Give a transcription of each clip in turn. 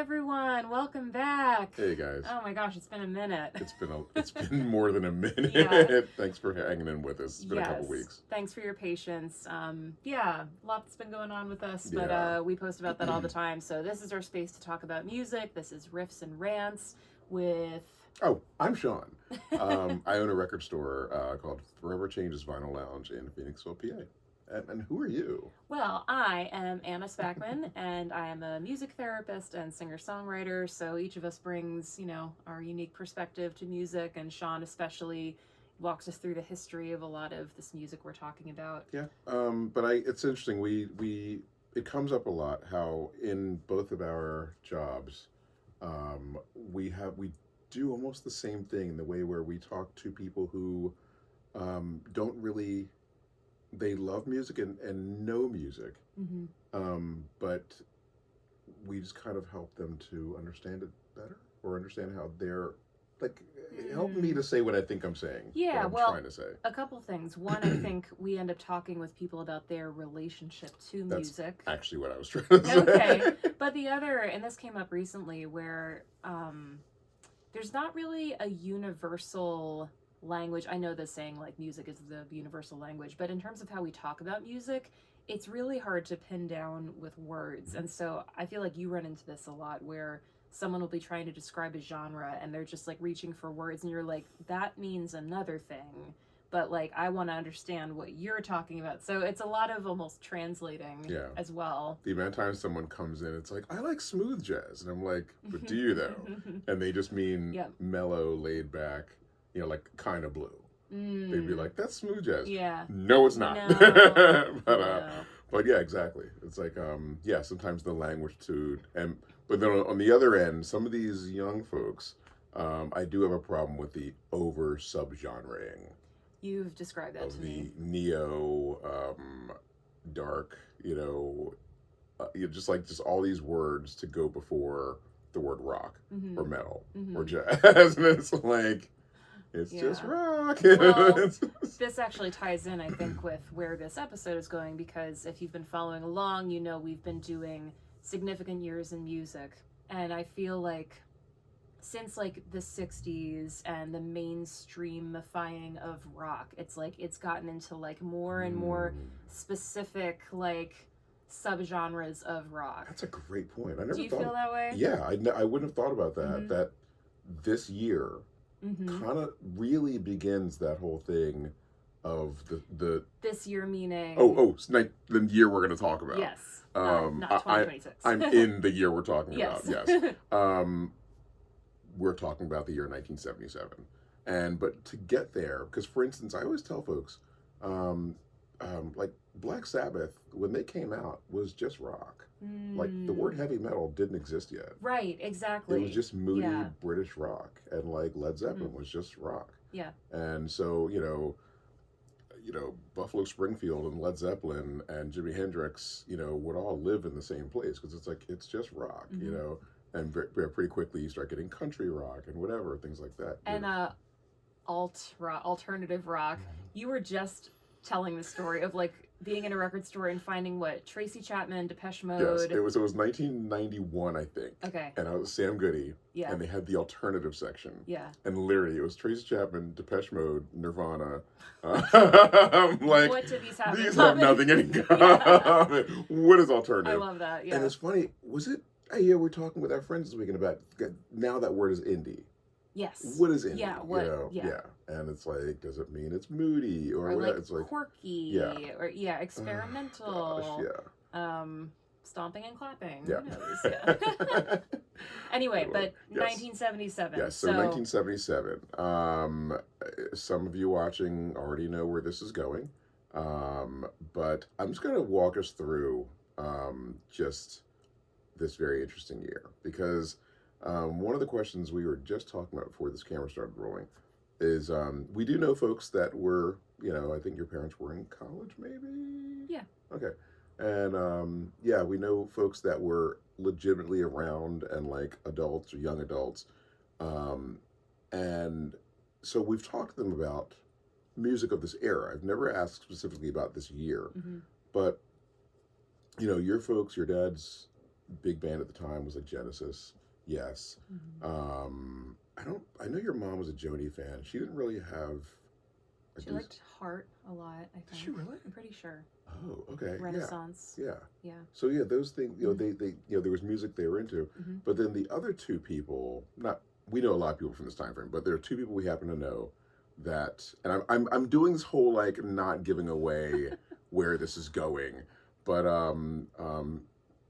everyone, welcome back. Hey guys. Oh my gosh, it's been a minute. It's been more than a minute. Yeah. Thanks for hanging in with us. It's been a couple weeks. Thanks for your patience. A lot's been going on with us, but Yeah. we post about that all the time. So this is our space to talk about music. This is Riffs and Rants with... Oh, I'm Sean. I own a record store called Forever Changes Vinyl Lounge in Phoenixville, PA. And who are you? Well, I am Anna Spackman, and I am a music therapist and singer-songwriter, so each of us brings, our unique perspective to music, and Sean especially walks us through the history of a lot of this music we're talking about. Yeah, but it's interesting, it comes up a lot how in both of our jobs, we do almost the same thing in the way where we talk to people who don't really... They love music and know music, but we just kind of help them to understand it better, or understand how they're, help me to say what I think I'm saying. Yeah, what I'm trying to say. A couple things. One, I think we end up talking with people about their relationship to music. That's actually what I was trying to say. Okay, but the other, and this came up recently, where there's not really a universal language. I know the saying, music is the universal language, but in terms of how we talk about music, it's really hard to pin down with words. And so I feel like you run into this a lot, where someone will be trying to describe a genre and they're just reaching for words, and you're like, that means another thing, but I want to understand what you're talking about. So it's a lot of almost translating as well. The amount of times someone comes in, it's like, I like smooth jazz, and I'm like, but do you though? And they just mean mellow, laid back, kind of blue. They'd be like, that's smooth jazz. Yeah. No, it's not. No. But yeah, exactly. It's like, sometimes the language too. But then on the other end, some of these young folks, I do have a problem with the over subgenreing. You've described that to me. Of the neo, dark, just all these words to go before the word rock or metal or jazz. And it's like, it's just rock. Well, this actually ties in, I think, with where this episode is going, because if you've been following along, we've been doing significant years in music. And I feel like since the 60s and the mainstreamifying of rock, it's gotten into more and more specific subgenres of rock. That's a great point. I never Do you feel that way? Yeah, I wouldn't have thought about that. That this year kind of really begins that whole thing of the this year meaning the year we're going to talk about. Yes, not 2026. I'm in the year we're talking yes. about. Yes. We're talking about the year 1977, but to get there, because for instance, I always tell folks, Black Sabbath, when they came out, was just rock. The word heavy metal didn't exist yet. Right, exactly. It was just moody British rock, and Led Zeppelin was just rock. Yeah. And so, Buffalo Springfield and Led Zeppelin and Jimi Hendrix, would all live in the same place, because it's just rock, and pretty quickly you start getting country rock and whatever, things like that. And alternative rock. You were just telling the story of being in a record store and finding Tracy Chapman, Depeche Mode. Yes, it was 1991, I think. Okay. And I was Sam Goody. Yeah. And they had the alternative section. Yeah. And literally, it was Tracy Chapman, Depeche Mode, Nirvana. What do these have? These have nothing in common. What is alternative? I love that. Yeah. And it's funny. Was it? Yeah, we're talking with our friends this weekend about now that word is indie. Yes. What is indie? Yeah. Yeah. And it's does it mean it's moody or what? It's quirky? Yeah. Or experimental. Yeah. Stomping and clapping. Yeah. Who knows? Yeah. Anyway, but yes. 1977. Yes. So 1977. Some of you watching already know where this is going, but I'm just going to walk us through just this very interesting year, because one of the questions we were just talking about before this camera started rolling is we do know folks that were, I think your parents were in college, maybe? Yeah. Okay. And we know folks that were legitimately around and adults or young adults. And so we've talked to them about music of this era. I've never asked specifically about this year, but your folks, your dad's big band at the time was like Genesis. Yes. Mm-hmm. I know your mom was a Joni fan. She didn't really have. She liked Heart a lot, I think. Did she really? I'm pretty sure. Oh, okay. Renaissance. Yeah. Yeah. So yeah, those things. You know, Mm-hmm. they there was music they were into, Mm-hmm. but then the other two people, not we know a lot of people from this time frame, but there are two people we happen to know that, and I'm doing this whole like not giving away where this is going, but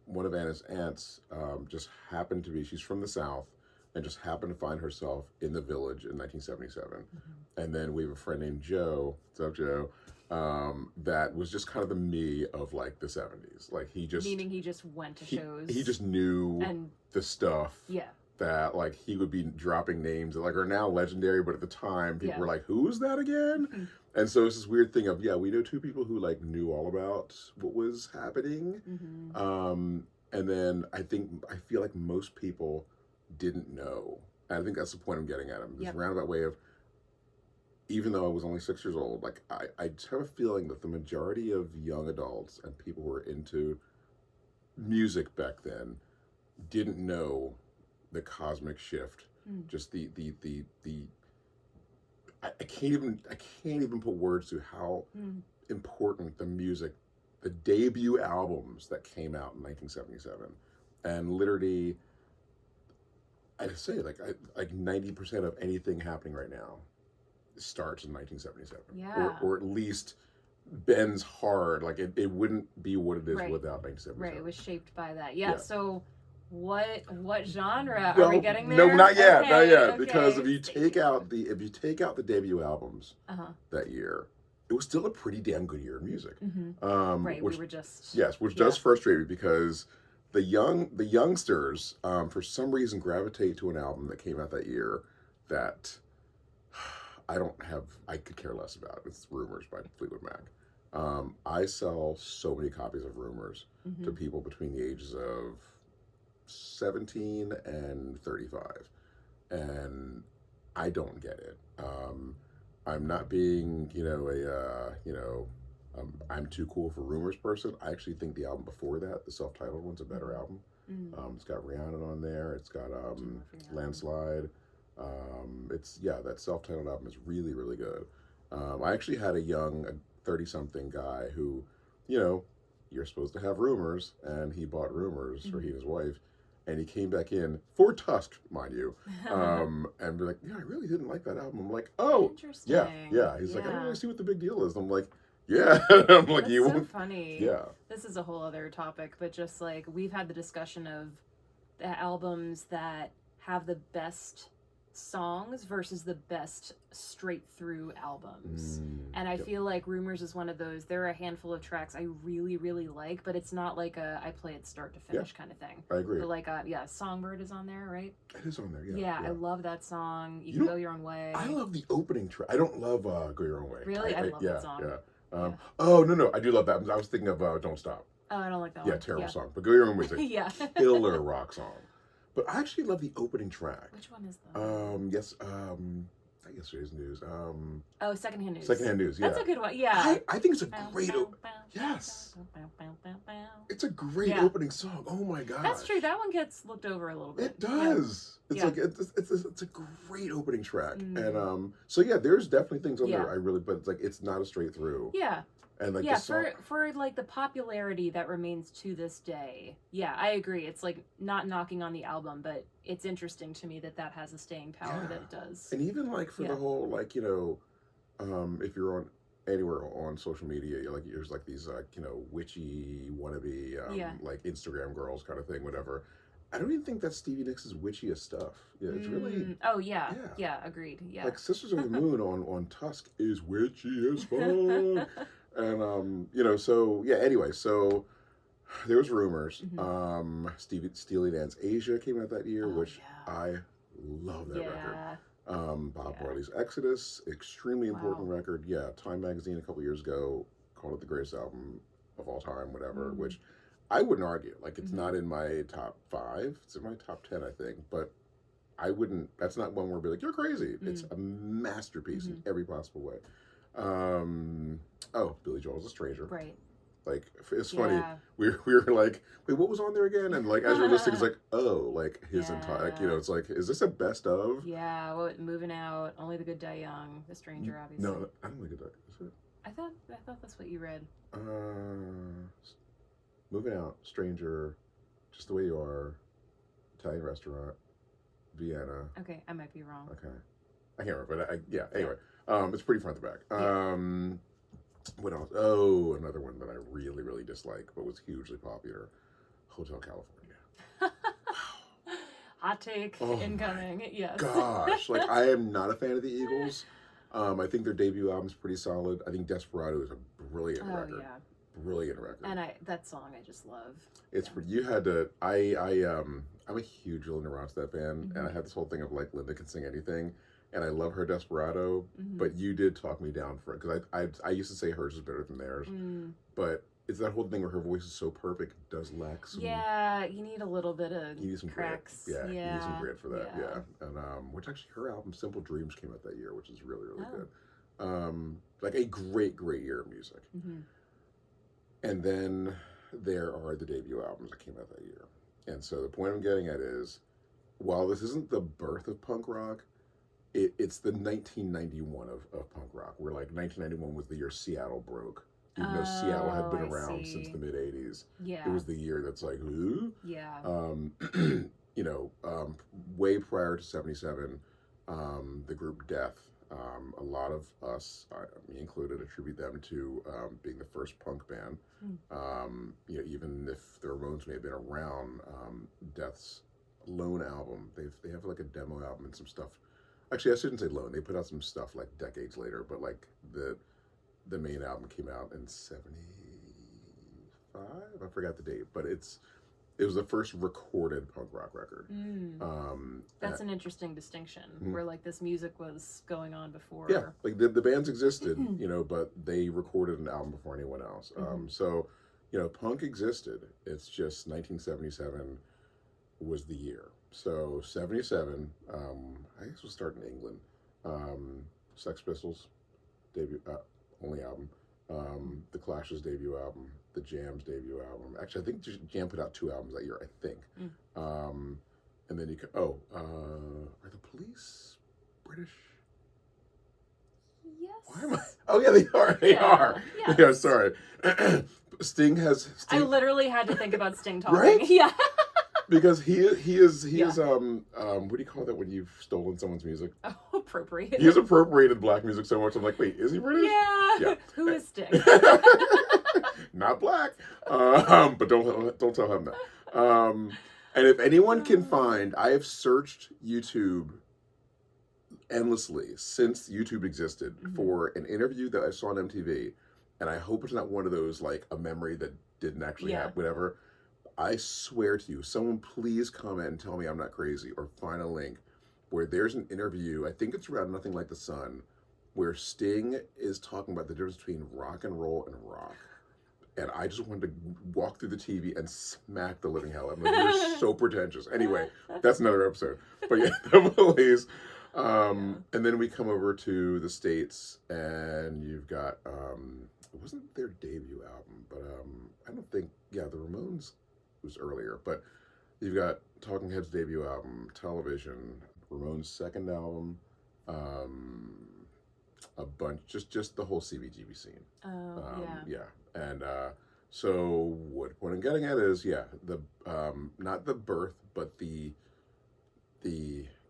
one of Anna's aunts just happened to be, she's from the South, and just happened to find herself in the Village in 1977. Mm-hmm. And then we have a friend named Joe, what's up, Joe, that was just kind of the me of like the 70s. Like he just, meaning he just went to shows. he just knew and the stuff. yeah. That like he would be dropping names that like are now legendary, but at the time people were like, "Who is that again?" Mm-hmm. And so it's this weird thing of we know two people who like knew all about what was happening, Mm-hmm. and then I feel like most people didn't know. And I think that's the point I'm getting at. This roundabout way of, even though I was only 6 years old, like I just have a feeling that the majority of young adults and people who were into music back then didn't know the cosmic shift, just the I can't even put words to how important the music, the debut albums that came out in 1977, and literally I'd say like 90% of anything happening right now starts in 1977, or at least bends hard. Like it wouldn't be what it is without 1977. Right, it was shaped by that. Yeah. So what genre well, are we getting there? No, not yet, not yet. Okay. Because if you take out the debut albums that year, it was still a pretty damn good year of music. Mm-hmm. Right, which, we were just which does frustrate me because the youngsters for some reason gravitate to an album that came out that year that I could care less about. It's Rumors by Fleetwood Mac. I sell so many copies of Rumors to people between the ages of 17 and 35, and I don't get it. I'm not being I'm too cool for Rumors person. I actually think the album before that, the self-titled one's, a better album. It's got Rihanna on there, it's got Landslide. That self-titled album is really, really good. I actually had a young 30-something guy who, you're supposed to have Rumors, and he bought Rumors for he and his wife, and he came back in for Tusk, mind you, and be like, I really didn't like that album. I'm like, oh, interesting. Yeah. He's like, I don't really see what the big deal is. And I'm like, yeah. I'm like, that's so funny. Yeah. This is a whole other topic, but just like we've had the discussion of the albums that have the best songs versus the best straight through albums. And I feel like Rumors is one of those. There are a handful of tracks I really, really like, but it's not like I play it start to finish kind of thing. I agree. But like Songbird is on there, right? It is on there, Yeah, I love that song. You Can Go Your Own Way. I love the opening track. I don't love Go Your Own Way. Really? I love that song. Yeah. Oh, no, I do love that. I was thinking of Don't Stop. Oh, I don't like that one. Yeah, terrible song. But Go Your Own Way is a killer rock song. But I actually love the opening track. Which one is that? Not Yesterday's News. Secondhand News. Secondhand News, yeah. That's a good one, yeah. I think it's a great yes. It's a great opening song. Oh my god. That's true. That one gets looked over a little bit. It does. It's like it's a great opening track. And there's definitely things on there but it's like it's not a straight through. Yeah. And like for like the popularity that remains to this day. Yeah, I agree. It's like not knocking on the album, but it's interesting to me that has a staying power that it does. And even like for the whole like, if you're on anywhere on social media, there's like these witchy wannabe like Instagram girls kind of thing, whatever. I don't even think that's Stevie Nicks' witchiest stuff. Yeah, it's really. Oh yeah, agreed. Yeah, like Sisters of the Moon on Tusk is witchy as fuck. And anyway, so there was Rumors. Steely Dan's Asia came out that year, which I love that record. Bob Marley's Exodus, extremely important record. Yeah, Time Magazine a couple years ago called it the greatest album of all time, whatever, which I wouldn't argue. Like, it's not in my top 5. It's in my top 10, I think. But I wouldn't, that's not one where I'd be like, you're crazy. It's a masterpiece in every possible way. Billy Joel's A Stranger. Right. Like it's funny. Yeah. We were like, wait, what was on there again? And like as you're listening, it's like, oh, like his entire, like, Yeah. it's like, is this a best of? Yeah. What? Moving Out. Only the Good Die Young. The Stranger, obviously. No, I don't think it is. It? I thought that's what you read. Uh, Moving Out, Stranger, Just the Way You Are, Italian Restaurant, Vienna. Okay, I might be wrong. Okay, I can't remember, but yeah. Anyway, it's pretty front to back. Yeah. What else? Oh, another one that I really, really dislike, but was hugely popular, Hotel California. Hot take incoming. Yes. Gosh, like I am not a fan of the Eagles. I think their debut album's pretty solid. I think Desperado is a brilliant record. Yeah. Brilliant record. And that song I just love. It's you had to. I'm a huge Linda Ronstadt fan, and I had this whole thing of like Linda can sing anything, and I love her Desperado. But you did talk me down for it because I used to say hers is better than theirs, but it's that whole thing where her voice is so perfect, it does lack some. Yeah, you need a little bit of you need some cracks. Grit. Yeah, you need some grit for that. Yeah. And which actually her album Simple Dreams came out that year, which is really really good. Like a great year of music. And then there are the debut albums that came out that year. And so the point I'm getting at is, while this isn't the birth of punk rock, it's the 1991 of punk rock, where like 1991 was the year Seattle broke. Even though Seattle had been around since the mid 80s. Yeah. It was the year that's like, ooh. Yeah. Way prior to 77, the group Death, a lot of us, me included, attribute them to being the first punk band. Even if the Ramones may have been around, Death's Lone album, they have like a demo album and some stuff. Actually, I shouldn't say Lone. They put out some stuff like decades later, but like the main album came out in 75. I forgot the date, but it was the first recorded punk rock record. That's an interesting distinction, where like this music was going on before. Yeah, like the bands existed, but they recorded an album before anyone else. So, punk existed. It's just 1977 was the year. So 77, I guess we'll start in England. Sex Pistols debut, only album. The Clash's debut album, the Jam's debut album. Actually, I think Jam put out 2 albums that year, I think. And then are the Police British? Yes. Why am I? Oh yeah, they are. They are. Yes. Yeah, sorry. Sting. I literally had to think about Sting talking. Right? Yeah. Because he is what do you call that when you've stolen someone's music? Oh, appropriate. He has appropriated black music so much. I'm like, wait, is he British? Yeah. Who is Sting? Not black. But don't tell him that. And if anyone can find, I have searched YouTube endlessly since YouTube existed for an interview that I saw on MTV, and I hope it's not one of those like a memory that didn't actually happen, whatever. I swear to you, someone please comment and tell me I'm not crazy, or find a link where there's an interview, I think it's around Nothing Like the Sun, where Sting is talking about the difference between rock and roll and rock. And I just wanted to walk through the TV and smack the living hell out of him. You're so pretentious. Anyway, that's another episode. But yeah, the Police. And then we come over to the States, and you've got, it wasn't their debut album, but I don't think, the Ramones was earlier, but you've got Talking Heads' debut album, Television, Ramones' second album, a bunch, just the whole CBGB scene. And so what I'm getting at is, the not the birth, but the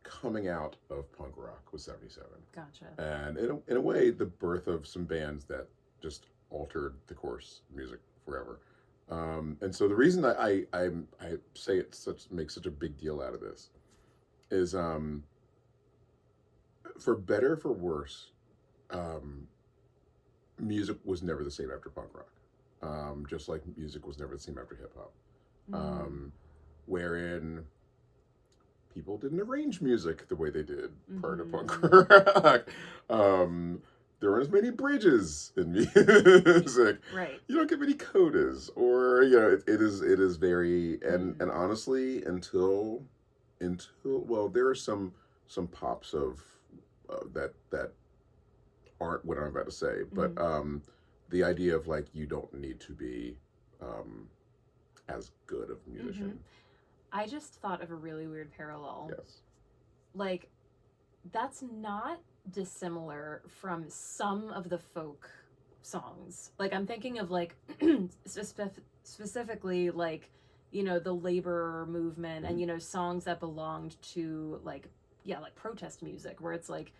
coming out of punk rock was 77. Gotcha. And in a way, the birth of some bands that just altered the course of music forever. And so the reason that I say make such a big deal out of this is, for better or for worse, music was never the same after punk rock. Just like music was never the same after hip hop. Wherein people didn't arrange music the way they did prior to punk rock. There aren't as many bridges in music. Right. You don't get many codas, or it is very and honestly until there are some pops of that aren't what I'm about to say, but the idea of like you don't need to be um, as good of a musician. I just thought of a really weird parallel. Yes. Like, that's not dissimilar from some of the folk songs. Like, I'm thinking of like specifically like, you know, the labor movement and, you know, songs that belonged to like, yeah, like protest music, where it's like,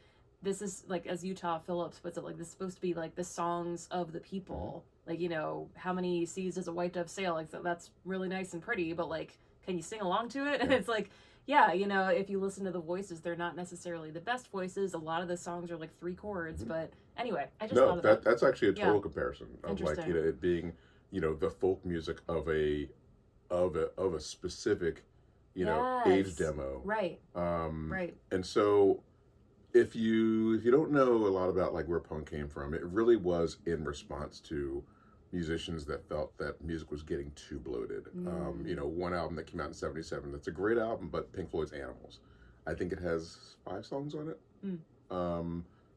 this is like, as Utah Phillips puts it, like, this is supposed to be like the songs of the people. Like, you know, how many seas does a white dove sail? Like, so that's really nice and pretty, but like, can you sing along to it? And it's like, yeah, you know, if you listen to the voices, they're not necessarily the best voices. A lot of the songs are like 3 chords, but anyway, I just thought No, of that. that's actually a total Yeah. comparison of like, Interesting. you know, it being, you know, the folk music of a specific, you know, age Yes. demo. Right. Right. And so if you don't know a lot about like where punk came from, it really was in response to musicians that felt that music was getting too bloated. You know, one album that came out in '77 that's a great album, but Pink Floyd's Animals. I think it has 5 songs on it.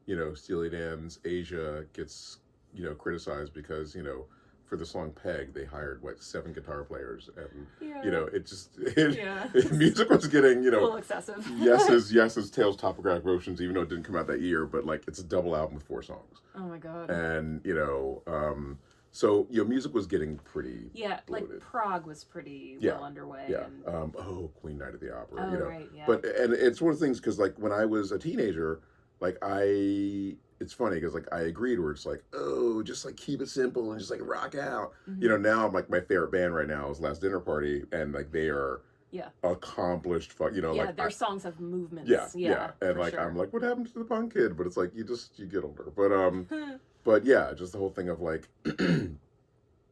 You know, Steely Dan's Asia gets, you know, criticized because, you know, for the song Peg, they hired what 7 guitar players, and you know, Yeah. music was getting, you A little know, excessive. yeses, Tales, Topographic Oceans, even though it didn't come out that year, but like it's a double album with 4 songs, Oh my god. and you know, so you know, music was getting pretty Yeah, like bloated. Prague was pretty Yeah. well underway. Yeah. And Queen Night at the Opera. oh You know, right, yeah. but and it's one of the things because like when I was a teenager, like it's funny because like I agreed where it's like, oh, just like keep it simple and just like rock out. You know, now I'm like my favorite band right now is Last Dinner Party, and like they are Yeah. accomplished. You know, Yeah, like their songs have movements. yeah, and for like sure. I'm like, what happened to the punk kid? But it's like you get older. But yeah, just the whole thing of like.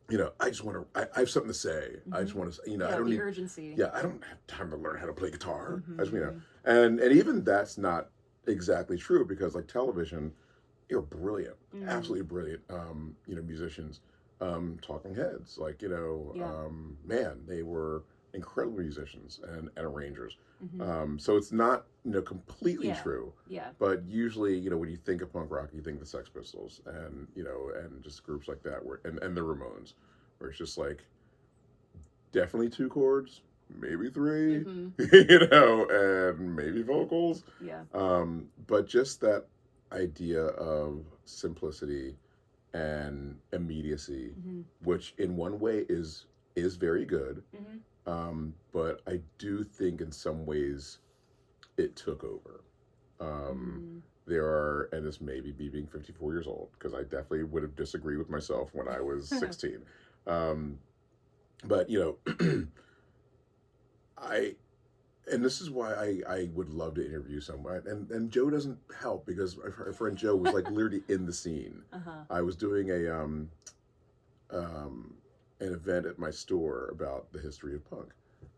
You know, I just want to. I have something to say. I just want to. You know, Yeah, I don't the need urgency. Yeah, I don't have time to learn how to play guitar. I just, you know, and even that's not exactly true because like television, you're brilliant, absolutely brilliant. You know, musicians, Talking Heads, like you know, man, they were incredible musicians and arrangers. So it's not, you know, completely true. Yeah. But usually, you know, when you think of punk rock, you think of the Sex Pistols and you know, and just groups like that where and the Ramones, where it's just like definitely 2 chords, maybe 3, you know, and maybe vocals. Yeah. But just that idea of simplicity and immediacy, which in one way is very good. But I do think in some ways it took over. There are, and this may be me being 54 years old, because I definitely would have disagreed with myself when I was 16. But, you know, and this is why I would love to interview someone. And Joe doesn't help because our friend Joe was like literally in the scene. I was doing an event at my store about the history of punk.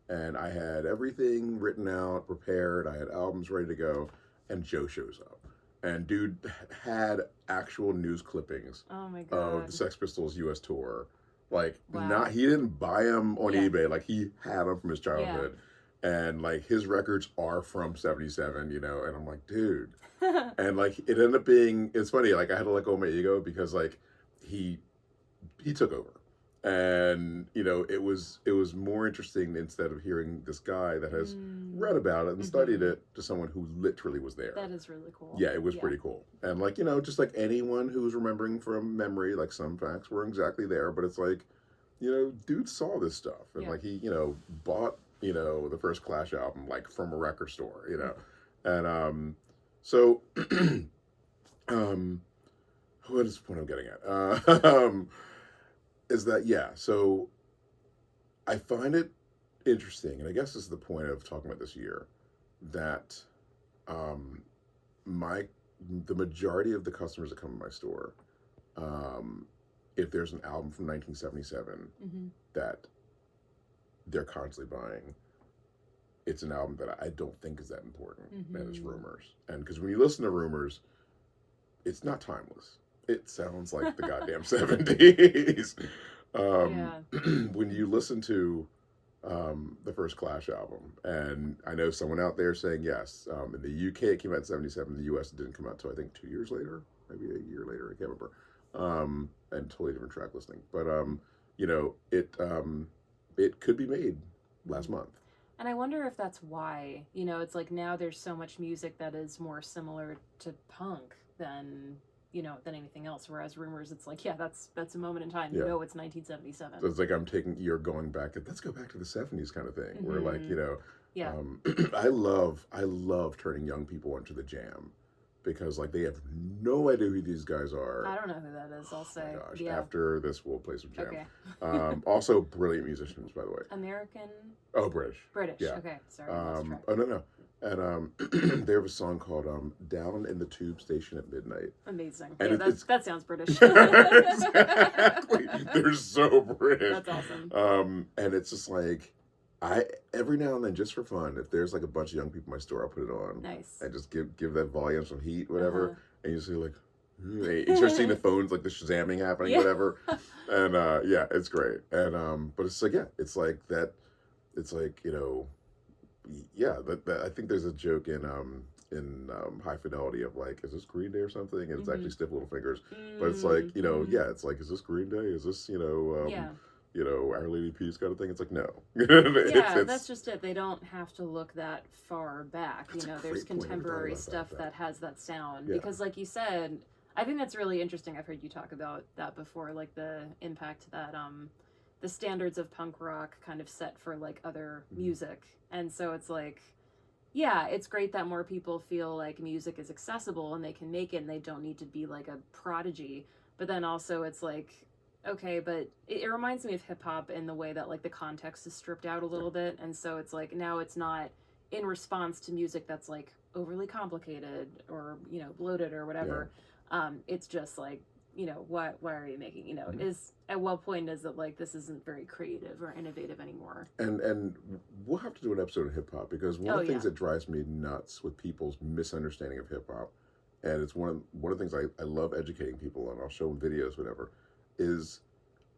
And I had everything written out, prepared. I had albums ready to go. And Joe shows up. And dude had actual news clippings Oh my god. of the Sex Pistols US tour. Like, Wow. he didn't buy them on eBay. Like, he had them from his childhood. And, like, his records are from 77, you know? And I'm like, dude. And, like, it ended up being, it's funny, like, I had to let go of my ego because, like, he took over. And, you know, it was more interesting instead of hearing this guy that has read about it and studied it to someone who literally was there. That is really cool. Yeah, it was pretty cool. And like, you know, just like anyone who's remembering from memory, like some facts weren't exactly there, but it's like, you know, dude saw this stuff. And like he, you know, bought, you know, the first Clash album like from a record store, you know. And so what is the point I'm getting at? Is that so I find it interesting, and I guess this is the point of talking about this year, that the majority of the customers that come to my store, if there's an album from 1977 that they're constantly buying, it's an album that I don't think is that important, and it's Rumors. And because when you listen to Rumors, it's not timeless. It sounds like the goddamn 70s. When you listen to the first Clash album, and I know someone out there saying yes, in the UK it came out in 77, in the US it didn't come out until I think 2 years later, maybe a year later, I can't remember. and totally different track listing. But you know, it could be made last month. And I wonder if that's why, you know, it's like now there's so much music that is more similar to punk than, you know, than anything else. Whereas Rumors, it's like, yeah, that's a moment in time. Yeah. You know, it's 1977. So it's like you're going back. Let's go back to the '70s kind of thing. Mm-hmm. Where like, you know, yeah, I love turning young people onto the Jam. Because like they have no idea who these guys are. I don't know who that is. I'll say. Oh my gosh! Yeah. After this, we'll play some Jam. Okay. Also, brilliant musicians, by the way. American. Oh, British. British. Yeah. Okay. Sorry. I lost track. Oh no. And they have a song called "Down in the Tube Station at Midnight." Amazing. And yeah, that sounds British. Exactly. They're so British. That's awesome. And it's just like. Every now and then, just for fun, if there's like a bunch of young people in my store, I'll put it on. Nice. And just give that volume some heat, whatever. And you see like, you start seeing the phones, like the Shazamming happening, whatever. And yeah, it's great. And but it's like, yeah, it's like that. It's like, you know, yeah. That I think there's a joke in High Fidelity of like, is this Green Day or something? And it's actually Stiff Little Fingers. But it's like, you know, yeah, it's like, is this Green Day? Is this, you know, you know, Our Lady Peace kind of thing. It's like, no. Yeah, that's just it. They don't have to look that far back. You know, there's contemporary stuff that has that sound. Because like you said, I think that's really interesting. I've heard you talk about that before, like the impact that the standards of punk rock kind of set for like other music. And so it's like, yeah, it's great that more people feel like music is accessible and they can make it and they don't need to be like a prodigy. But then also it's like, okay, but it reminds me of hip hop in the way that like the context is stripped out a little bit, and so it's like now it's not in response to music that's like overly complicated or, you know, bloated or whatever. It's just like, you know, why are you making, you know, is at what point is it like this isn't very creative or innovative anymore? And we'll have to do an episode of hip hop because one of the things that drives me nuts with people's misunderstanding of hip hop, and it's one of the things I love educating people on. I'll show them videos, whatever. Is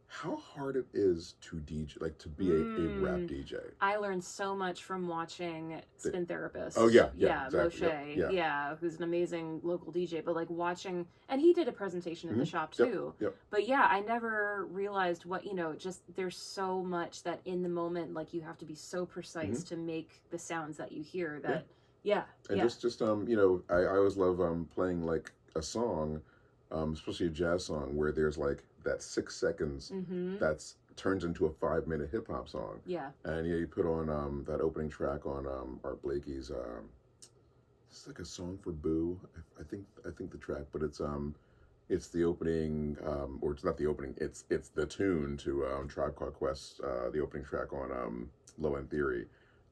how hard it is to DJ, like to be a rap DJ. I learned so much from watching Spin Therapist. Oh yeah, exactly. Moshe, yeah, who's an amazing local DJ. But like watching, and he did a presentation in the shop too. But yeah, I never realized what, you know, just there's so much that in the moment, like you have to be so precise to make the sounds that you hear. That just you know, I always love playing like a song. Especially a jazz song where there's like that 6 seconds that's turns into a 5-minute hip hop song. Yeah. And you put on that opening track on Art Blakey's it's like a song for Boo. I think the track, but it's the opening or it's not the opening, it's the tune to Tribe Called Quest, the opening track on Low End Theory.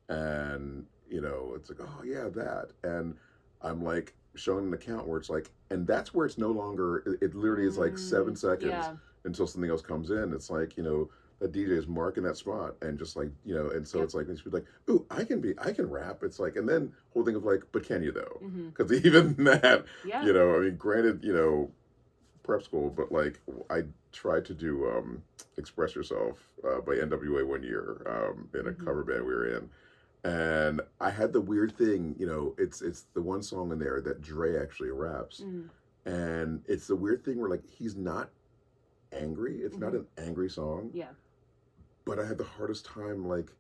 And you know, it's like, oh yeah, that. And I'm like showing an account where it's like, and that's where it's no longer, it literally is like 7 seconds until something else comes in. It's like, you know, that DJ is marking that spot and just like, you know, and so it's like, like, ooh, I can rap. It's like, and then whole thing of like, but can you though? Because even that, you know, I mean, granted, you know, prep school, but like I tried to do Express Yourself by NWA one year in a cover band we were in. And I had the weird thing, you know, it's the one song in there that Dre actually raps. And it's the weird thing where like he's not angry. It's not an angry song. Yeah. But I had the hardest time like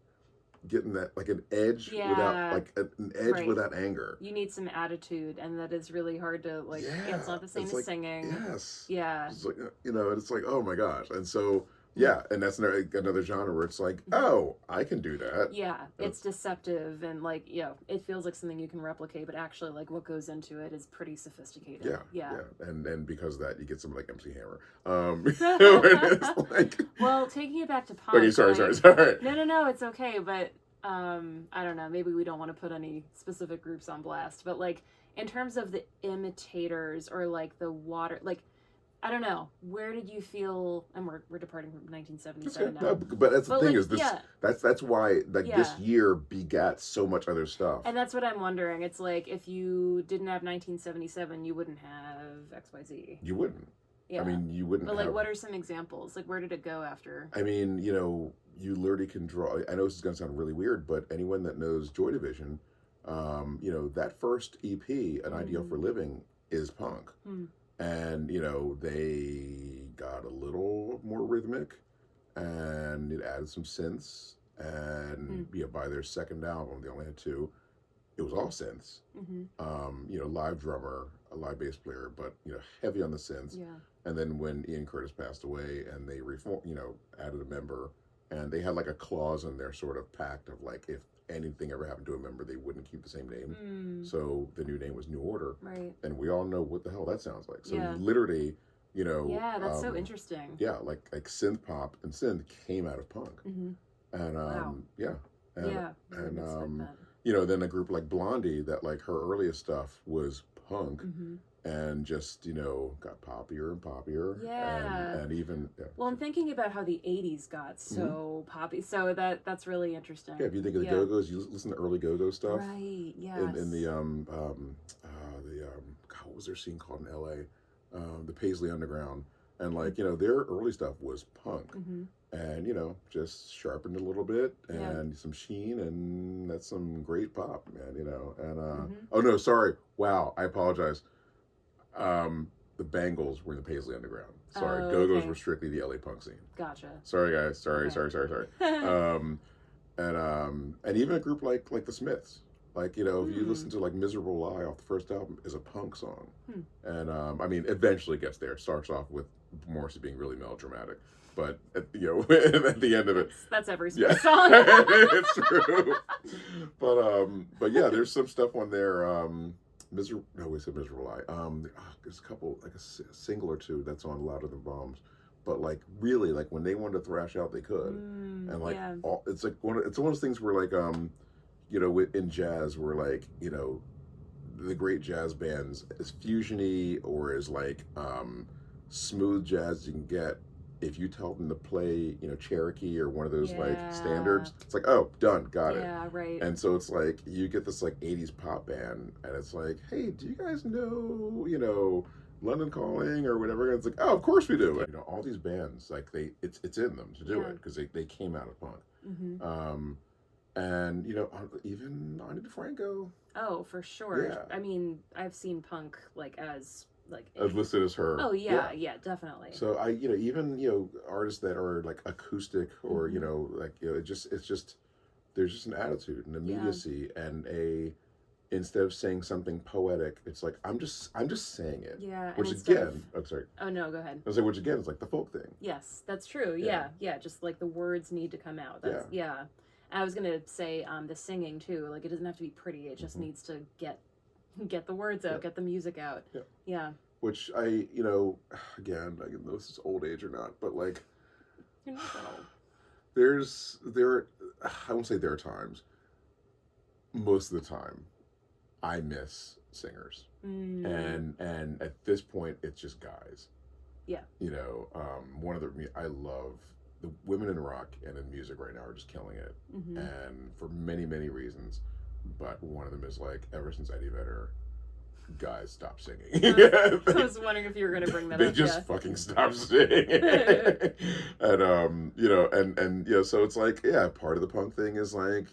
getting that like an edge without like an edge without anger. You need some attitude, and that is really hard to like. It's not the same as like, singing. Yes. Yeah. It's like, you know, it's like, oh my gosh. And so yeah, and that's another genre where it's like, oh, I can do that. Yeah, it's deceptive and like, you know, it feels like something you can replicate, but actually like what goes into it is pretty sophisticated. Yeah. And because of that, you get something like MC Hammer. It's like... Well, taking it back to punk. Okay, sorry. No, it's okay, but I don't know, maybe we don't want to put any specific groups on blast, but like in terms of the imitators or like the water, like I don't know. Where did you feel? And we're departing from 1977 now. No, but that's the thing, like, is this. That's why like this year begat so much other stuff. And that's what I'm wondering. It's like if you didn't have 1977, you wouldn't have XYZ. You wouldn't. Yeah. I mean, you wouldn't. But like, what are some examples? Like, where did it go after? I mean, you know, you literally can draw. I know this is going to sound really weird, but anyone that knows Joy Division, you know, that first EP, An Ideal for Living, is punk. and they got a little more rhythmic, and it added some synths. And by their second album, they only had two. It was all synths. Live drummer, a live bass player, but heavy on the synths. Yeah. And then when Ian Curtis passed away, and they added a member, and they had like a clause in their sort of pact of like, if anything ever happened to a member, they wouldn't keep the same name. So the new name was New Order. Right. And we all know what the hell that sounds like. So Yeah. literally, Yeah, that's so interesting. Yeah, like synth pop and synth came out of punk. And Wow. yeah. And, Yeah. and then a group like Blondie, that like her earliest stuff was punk, and just got poppier and poppier. Yeah. And even Well, I'm thinking about how the 80s got so poppy, so that's really interesting. yeah, if you think of the Go-Go's, you listen to early Go-Go stuff, right? Yes. In the God, what was their scene called in LA, the Paisley Underground, and like their early stuff was punk, and just sharpened a little bit, and some sheen, and that's some great pop, man. And oh no, sorry, wow, I apologize. The Bangles were in the Paisley Underground. Sorry, Go-Go's were strictly the LA punk scene. Gotcha. Sorry, guys. Sorry. And even a group like the Smiths, like if you listen to like "Miserable Lie" off the first album, is a punk song, and I mean, eventually gets there. It starts off with Morrissey being really melodramatic, but at the end of it, that's every Smith song. It's true. But yeah, there's some stuff on there. Miserable Lie. There's a couple, like a single or two that's on Louder Than Bombs, but like really, like when they wanted to thrash out, they could, and like it's like it's one of those things where like in jazz, where like the great jazz bands, as fusiony or as like smooth jazz you can get. If you tell them to play, Cherokee or one of those like standards, it's like, oh, done, got it. Yeah, right. And so it's like you get this like 80s pop band, and it's like, hey, do you guys know, London Calling or whatever? And it's like, oh, of course we do. All these bands, like it's in them to do it because they came out of punk. And even Ani DeFranco. Oh, for sure. Yeah. I mean, I've seen punk as listed as her. Oh yeah, definitely. So I even artists that are like acoustic or it's just there's just an attitude and immediacy and instead of saying something poetic, it's like I'm just saying it. Yeah. Which again, I'm sorry. Oh no, go ahead. I was like, which again is like the folk thing. Yes, that's true. Yeah. Just like the words need to come out. That's I was gonna say the singing too. Like it doesn't have to be pretty. It just needs to get the words out, get the music out. Yeah. Which I, again, I don't know if this is old age or not, but like, You're not that old. I won't say there are times. Most of the time, I miss singers, and at this point, it's just guys. Yeah. One of I love the women in rock and in music right now are just killing it, and for many, many reasons. But one of them is like, ever since Eddie Vedder, guys stop singing. I was wondering if you were going to bring that they up. They just fucking stop singing. And so it's like, part of the punk thing is like,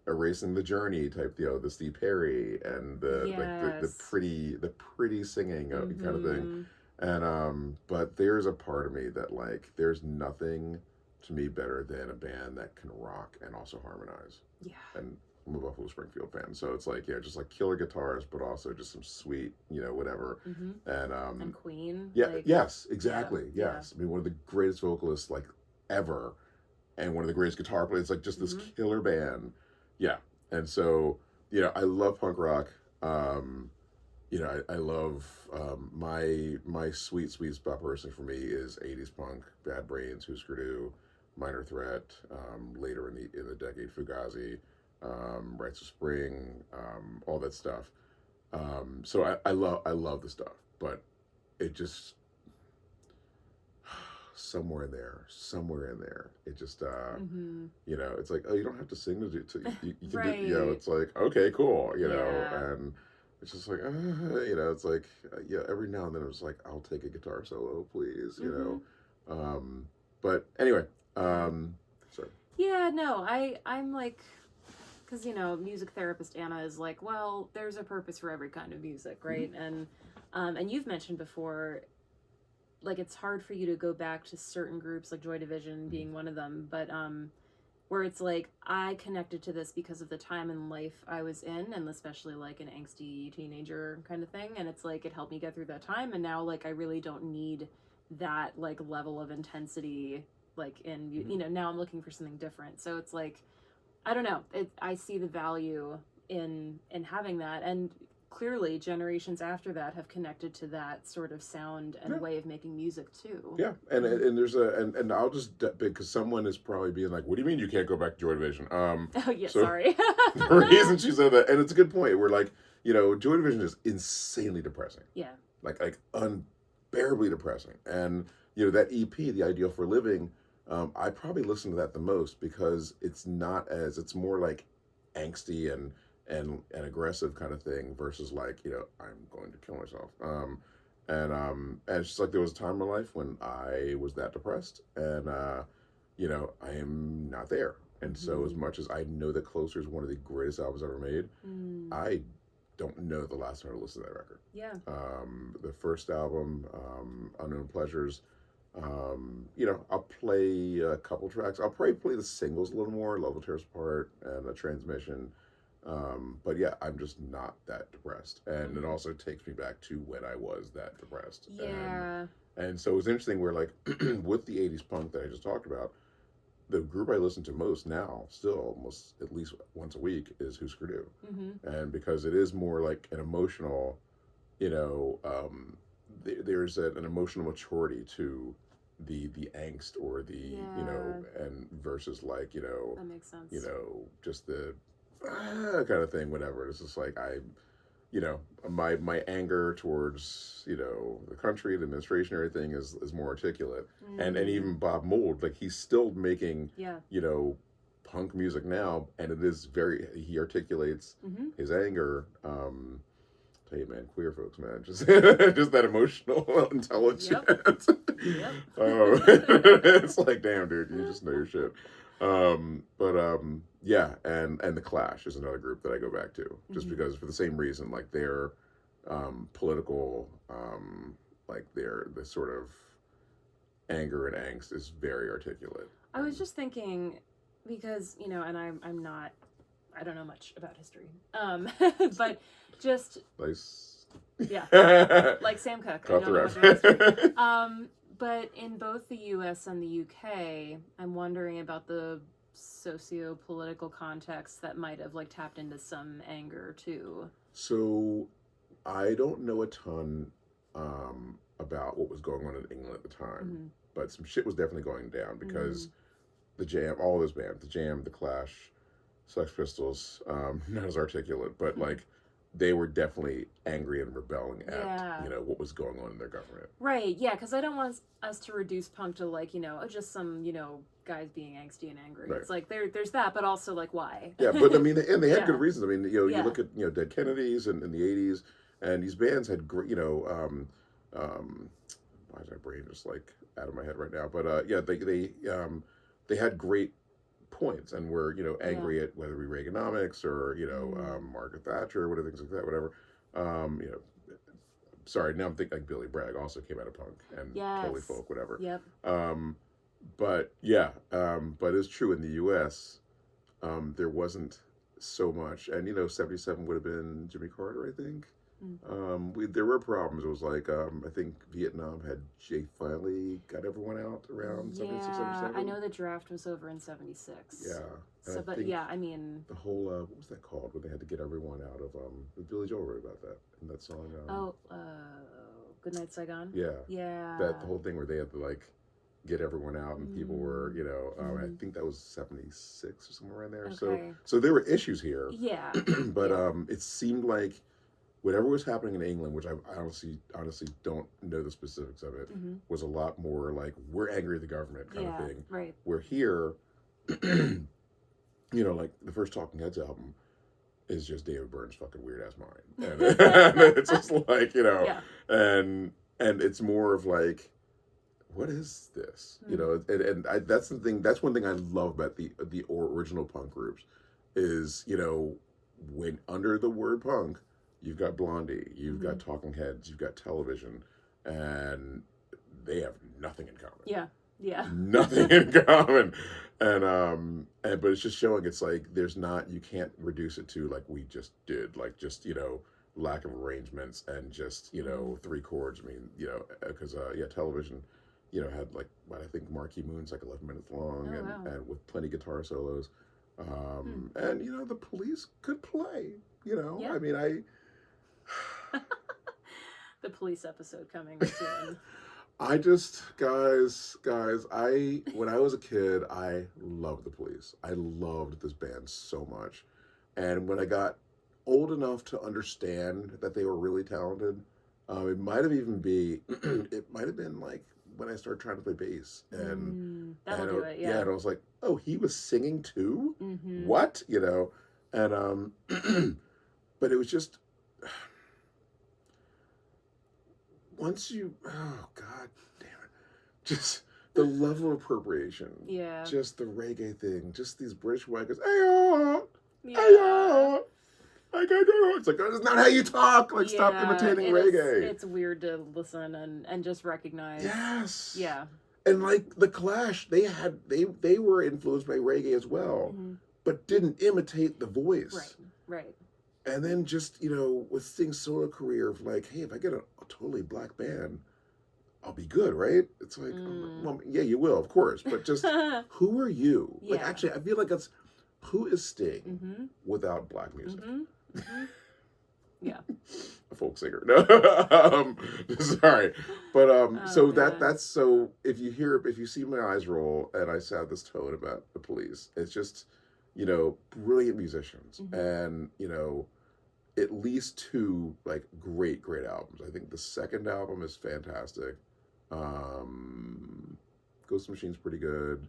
erasing the journey type deal, the Steve Perry and the pretty singing kind of thing. And but there's a part of me that like, there's nothing to me better than a band that can rock and also harmonize. Yeah. And I'm a Buffalo Springfield fan, so it's like just like killer guitars, but also just some sweet, whatever. And Queen. Yes, exactly. Yes, I mean, one of the greatest vocalists like ever, and one of the greatest guitar players. It's like just this killer band. Yeah, and so I love punk rock. I love my sweet spot personally for me is 80s punk, Bad Brains, Husker Du, Minor Threat, later in the decade, Fugazi. Rites of Spring, all that stuff. So I love the stuff, but it just somewhere in there, it just it's like, oh, you don't have to sing you can right. do, it's like, okay, cool, and it's just like, it's like, every now and then it's like, I'll take a guitar solo, please, but anyway, sorry. Yeah, no, I'm like because music therapist Anna is like, well, there's a purpose for every kind of music, right? And you've mentioned before, like, it's hard for you to go back to certain groups, like Joy Division being one of them, but where it's like, I connected to this because of the time in life I was in, and especially like an angsty teenager kind of thing, and it's like, it helped me get through that time, and now, like, I really don't need that, like, level of intensity, like, in, now I'm looking for something different, so it's like, I don't know, I see the value in having that, and clearly generations after that have connected to that sort of sound and way of making music too. Yeah, and there's and I'll just because someone is probably being like, "What do you mean you can't go back to Joy Division?" Oh yeah, so sorry. the reason she said that, and it's a good point. We're like, Joy Division is insanely depressing. Yeah. Like unbearably depressing, and that EP, The Ideal for Living, I probably listen to that the most because it's more like angsty and aggressive kind of thing versus like I'm going to kill myself. And it's just like there was a time in my life when I was that depressed, and I am not there. And so as much as I know that Closer is one of the greatest albums ever made, I don't know the last time I listened to that record. Yeah. The first album, Unknown Pleasures, I'll play a couple tracks. I'll probably play the singles a little more, Love Will Tear Us Apart and A Transmission. But yeah, I'm just not that depressed. And it also takes me back to when I was that depressed. Yeah. And so it's interesting where, like, with the 80s punk that I just talked about, the group I listen to most now, still almost at least once a week, is Husker Du. And because it is more like an emotional, there's an emotional maturity to the angst or the, and versus like, that makes sense. Just the kind of thing, whatever. It's just like my anger towards the country, the administration, everything is more articulate, and even Bob Mould, like, he's still making punk music now, and it is he articulates his anger. Tell you, man, queer folks, man, just just that emotional intelligence. Yep. It's like, damn, dude, you just know your shit. Yeah, and the Clash is another group that I go back to, just because, for the same reason, like their political, like the sort of anger and angst is very articulate. I was just thinking, because and I don't know much about history, but just nice. Yeah, like Sam Cooke. Cut I the don't know ref. much about history. But in both the U.S. and the U.K., I'm wondering about the socio-political context that might have, like, tapped into some anger too. So I don't know a ton about what was going on in England at the time, but some shit was definitely going down because the Jam, all those bands, the Jam, the Clash, Sex Pistols, not as articulate, but like they were definitely angry and rebelling at what was going on in their government. Right. Yeah, because I don't want us to reduce punk to like just some guys being angsty and angry. Right. It's like there's that, but also like why? Yeah, but I mean, and they had good reasons. I mean, you look at Dead Kennedys in the '80s, and these bands had great why is my brain just like out of my head right now? But they had great points and were angry at whether it be Reaganomics or Margaret Thatcher, whatever, things like that, whatever. Sorry, now I'm thinking like Billy Bragg also came out of punk and totally folk, whatever. Yep. But it's true in the U.S. There wasn't so much, and 77 would have been Jimmy Carter, I think. There were problems. It was like I think Vietnam had finally got everyone out around 76, 77. I know the draft was over in 76. Yeah. So, but I mean, the whole what was that called? When they had to get everyone out of Billy Joel wrote about that in that song. Good Night Saigon. Yeah. Yeah. The whole thing where they had to like get everyone out, and people were I think that was 76 or somewhere around there. Okay. So there were issues here. Yeah. But it seemed like whatever was happening in England, which I honestly don't know the specifics of it, was a lot more like, we're angry at the government kind of thing. Right. We're here, like the first Talking Heads album is just David Byrne's fucking weird ass mind, and it's just like and it's more of like, what is this? And that's the thing. That's one thing I love about the original punk groups, is, when under the word punk, you've got Blondie, you've got Talking Heads, you've got Television, and they have nothing in common. Yeah. Yeah. Nothing in common. But it's just showing, it's like you can't reduce it to like we just did, like just, lack of arrangements and just, three chords. I mean, because Television, had like what I think Marquee Moon's like 11 minutes long, and with plenty of guitar solos. And the Police could play, Yeah. I mean, The Police episode coming soon. I just, guys, when I was a kid, I loved the Police. I loved this band so much. And when I got old enough to understand that they were really talented, it might have been like when I started trying to play bass. That'll do it, yeah. And I was like, oh, he was singing too? Mm-hmm. What? And, but it was just, oh God damn it, just the level of appropriation, just the reggae thing, just these British white guys, ayo, like I don't know, it's like that's not how you talk, like stop imitating reggae. It's weird to listen and just recognize. Yes. Yeah. And like the Clash, they were influenced by reggae as well, but didn't imitate the voice. Right. And then just, with Sting's solo career of like, hey, if I get a totally black band, I'll be good, right? It's like, well, yeah, you will, of course. But just, who are you? Yeah. Like, actually, I feel like who is Sting without black music? Yeah. A folk singer. No, sorry. But, that's, so if you see my eyes roll and I sound this tone about the Police, it's just, brilliant musicians and, at least two like great albums. I think the second album is fantastic. Ghost Machine's pretty good.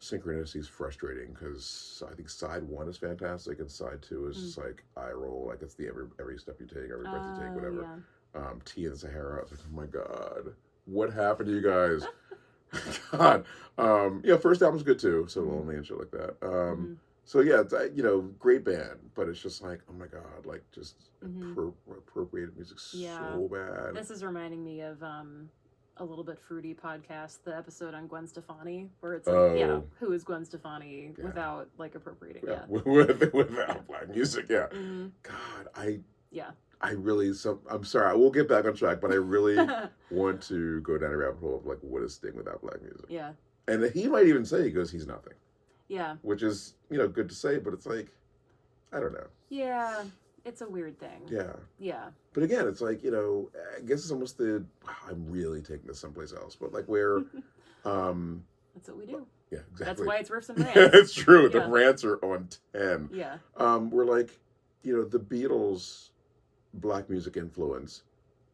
Synchronicity is frustrating because I think side 1 is fantastic and side 2 is just like eye roll, like it's the every step you take, every breath you take, whatever. Yeah. Tea in the Sahara. I was like, oh my God, what happened to you guys? God. First album's good too. So Lonely and shit like that. So yeah, it's, great band, but it's just like, oh my God, like just appropriated music so bad. This is reminding me of a little bit fruity podcast, the episode on Gwen Stefani, where it's like, who is Gwen Stefani without like appropriating? Yeah, without black music. Yeah, God, I really. So I'm sorry. I will get back on track, but I really want to go down a rabbit hole of like what is Sting without black music. Yeah, and he might even say he goes, he's nothing. Yeah. Which is, good to say, but it's like, I don't know. Yeah, it's a weird thing. Yeah. Yeah. But again, it's like, I guess it's almost I'm really taking this someplace else, but like where, that's what we do. Yeah, exactly. That's why it's Riffs and Rants. It's true. The rants are on 10. Yeah. We're like, the Beatles' black music influence,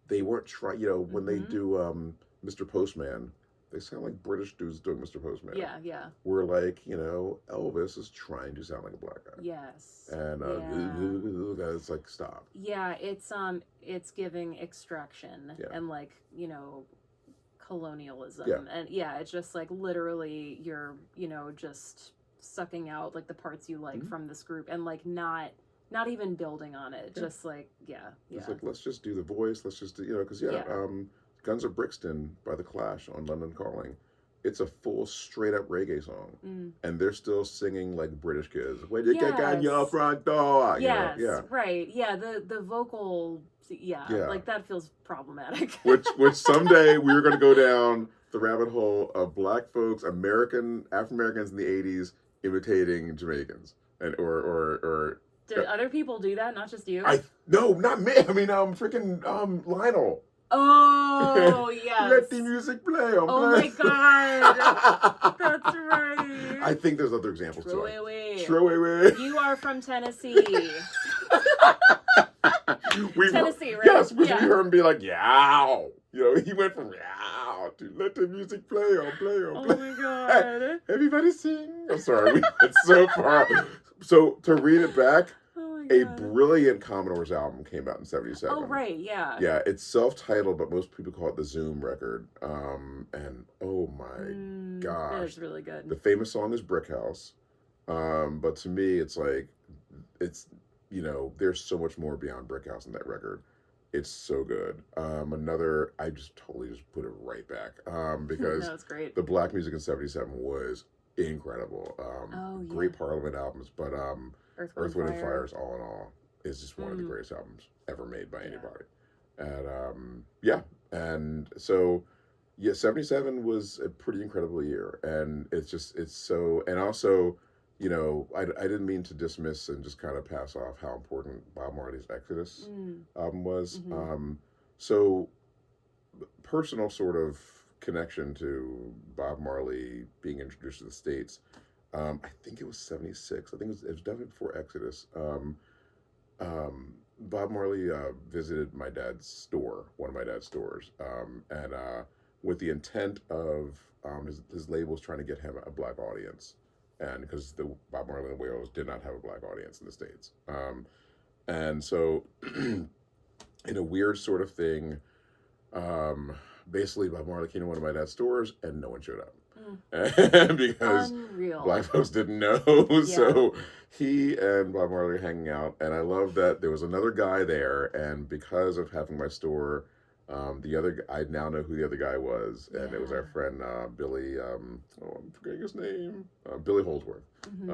they weren't trying, when they do Mr. Postman, they sound like British dudes doing Mr. Postman. Yeah. We're like, Elvis is trying to sound like a black guy. Yes. And it's like, stop. Yeah, it's giving Extraction and like, colonialism. Yeah. And it's just like literally you're, just sucking out like the parts you like from this group and like not even building on it. Just like, It's like, let's just do the voice. Let's just do, because Guns of Brixton by The Clash on London Calling. It's a full straight up reggae song. And they're still singing like British kids. Where you get on your front door? Yes, right. Yeah, the vocal, like that feels problematic. which someday we're going to go down the rabbit hole of black folks, African Americans in the 80s imitating Jamaicans. And or Did other people do that, not just you? No, not me. I mean, freaking Lionel. Oh, yes. Let the music play. Oh my God. That's right. I think there's other examples too. True. You are from Tennessee. Tennessee, right? Yes, we heard him be like, yow. He went from yow to let the music play. Oh my God. Everybody sing. I'm sorry, we went so far. So to read it back, a brilliant Commodores album came out in 77. Oh, right, yeah. Yeah, it's self-titled, but most people call it the Zoom record. And oh my gosh. That is really good. The famous song is Brick House. But to me, it's like, it's, there's so much more beyond Brick House in that record. It's so good. Another, I just totally just put it right back, because No, it's great. the black music in '77 was incredible. Oh yeah. Great Parliament albums, but Earth, Wind, Earth, Wind, and Fire. Fire's all in all is just one of the Mm. greatest albums ever made by Yeah. anybody. And yeah, and so yeah, '77 was a pretty incredible year, and it's so, and also, I didn't mean to dismiss and just kind of pass off how important Bob Marley's Exodus Mm. album was. Mm-hmm. So personal sort of connection to Bob Marley being introduced to the States. I think it was '76. I think it was definitely before Exodus. Bob Marley visited my dad's store, one of my dad's stores, and with the intent of his labels trying to get him a black audience, and because the Bob Marley and the Wailers did not have a black audience in the States, and so in a weird sort of thing, um, basically Bob Marley came to one of my dad's stores and no one showed up. Because Unreal. black folks didn't know. Yeah. So he and Bob Marley were hanging out, and I love that there was another guy there, and because of having my store, the other I now know who the other guy was, and it was our Yeah. friend Billy. I'm forgetting his name. Billy Holdsworth. Mm-hmm.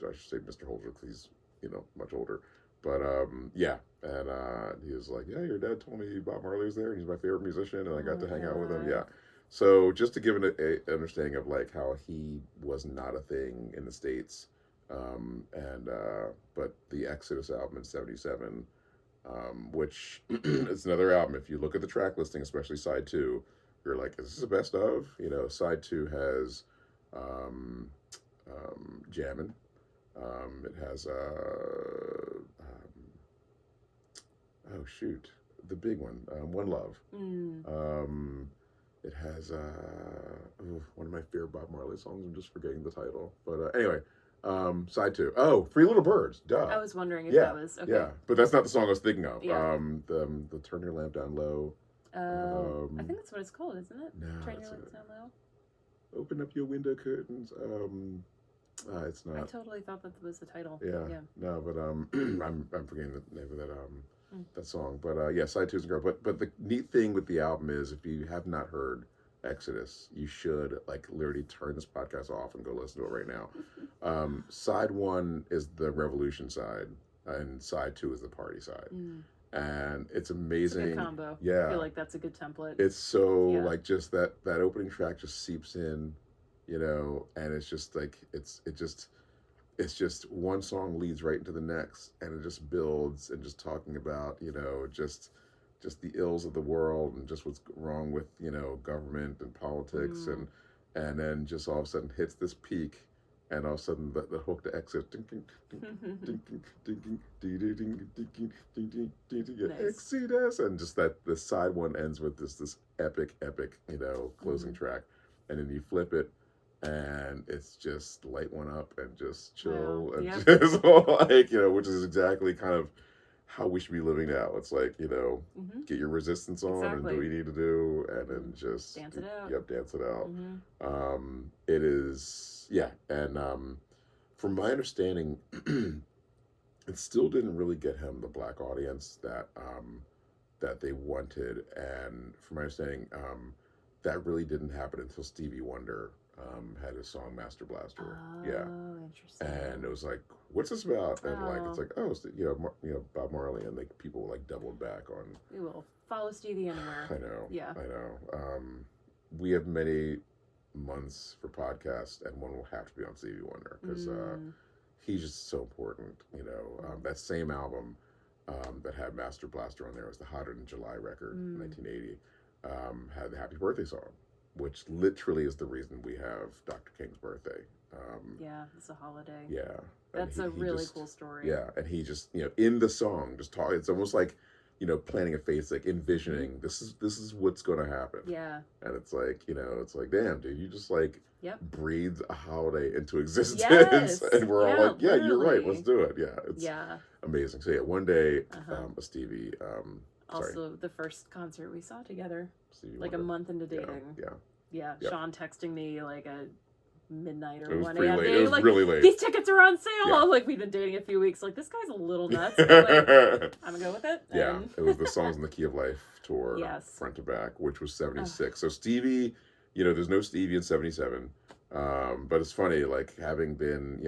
I should say Mr. Holdsworth. He's much older, but yeah. And he was like, "Yeah, your dad told me Bob Marley was there, and he's my favorite musician, and I got to hang out with him." Yeah. So just to give an understanding of like how he was not a thing in the States, and but the Exodus album in '77, which is another album. If you look at the track listing, especially side two, you're like, is this the best of? Side two has Jammin'. It has oh shoot, the big one, One Love. Mm. It has one of my favorite Bob Marley songs. I'm just forgetting the title, but anyway, side two. Oh, Three Little Birds. Duh. I was wondering if Yeah, that was okay. yeah, but that's not the song I was thinking of. Yeah. The Turn Your Lamp Down Low. I think that's what it's called, isn't it? No, Turn that's your lights down low. Open Up Your Window Curtains. It's I not. totally thought that was the title. Yeah. No, but I'm forgetting the name of that Mm. that song. But yeah, side two is great. But the neat thing with the album is, if you have not heard Exodus, you should like literally turn this podcast off and go listen to it right now. Side one is the Revolution side, and side two is the party side, and it's It's a amazing. good combo. Yeah, I feel like that's a good template. it's so Yeah. like just that opening track just seeps in, and it's just like it's just one song leads right into the next, and it just builds, and just talking about just the ills of the world, and just what's wrong with government and politics, and then just all of a sudden hits this peak, and all of a sudden the hook to exit, Exodus, and just that the side one ends with this epic closing track, and then you flip it, and it's just light one up and just chill. Wow. And Yep. just like which is exactly kind of how we should be living now. It's like get your resistance on and do what you need to do, and then just dance it out. Yep, dance it out. Mm-hmm. It is, yeah, and from my understanding, it still didn't really get him the black audience that they wanted, and from my understanding, that really didn't happen until Stevie Wonder had his song Master Blaster. Yeah. Oh, interesting. And it was like, what's this about? And like, it's Oh. like, it's Bob Marley, and like people like doubled back on. We will follow Stevie anywhere. I know. Yeah. I know. We have many months for podcasts, and one will have to be on Stevie Wonder, because he's just so important. That same album that had Master Blaster on there was the Hotter Than July record in 1980. Had the Happy Birthday song, which literally is the reason we have Dr. King's birthday. Yeah, it's a holiday. Yeah. That's a really cool story. Yeah, and he just, in the song, just talk. It's almost like, planting a face, like envisioning this is what's going to happen. Yeah. And it's like, it's like, damn, dude, you just like breathe a holiday into existence. Yes. And we're all like, yeah, you're right, let's do it. Yeah, it's amazing. So yeah, one day, a Stevie. Also, the first concert we saw together, Stevie like Wonder. a month into dating. Yeah. Yeah. Yep. Sean texting me like a midnight It or was 1 pretty a.m. late. It being was like, really late. these tickets are on sale. Yeah. Like, we've been dating a few weeks. Like, this guy's a little nuts. But like, I'm gonna go with it. Yeah, And... it was the Songs in the Key of Life tour, Yes. front to back, which was 76. So Stevie, there's no Stevie in 77. But it's funny, like having been,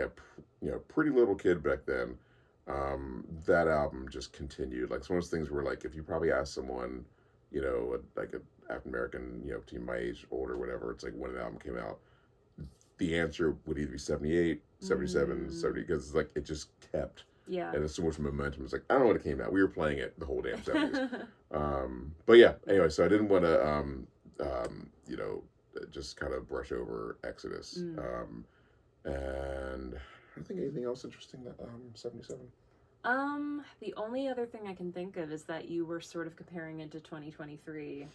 pretty little kid back then, that album just continued. Like, it's one of those things where, like, if you probably ask someone, like an African American, team my age, older, whatever, it's like when an album came out, the answer would either be 78, 77, 70, because like it just kept. Yeah. And there's so much momentum. It's like, I don't know when it came out. We were playing it the whole damn 70s. But yeah, anyway, so I didn't want to, just kind of brush over Exodus. And I don't think anything else interesting that 77. The only other thing I can think of is that you were sort of comparing it to 2023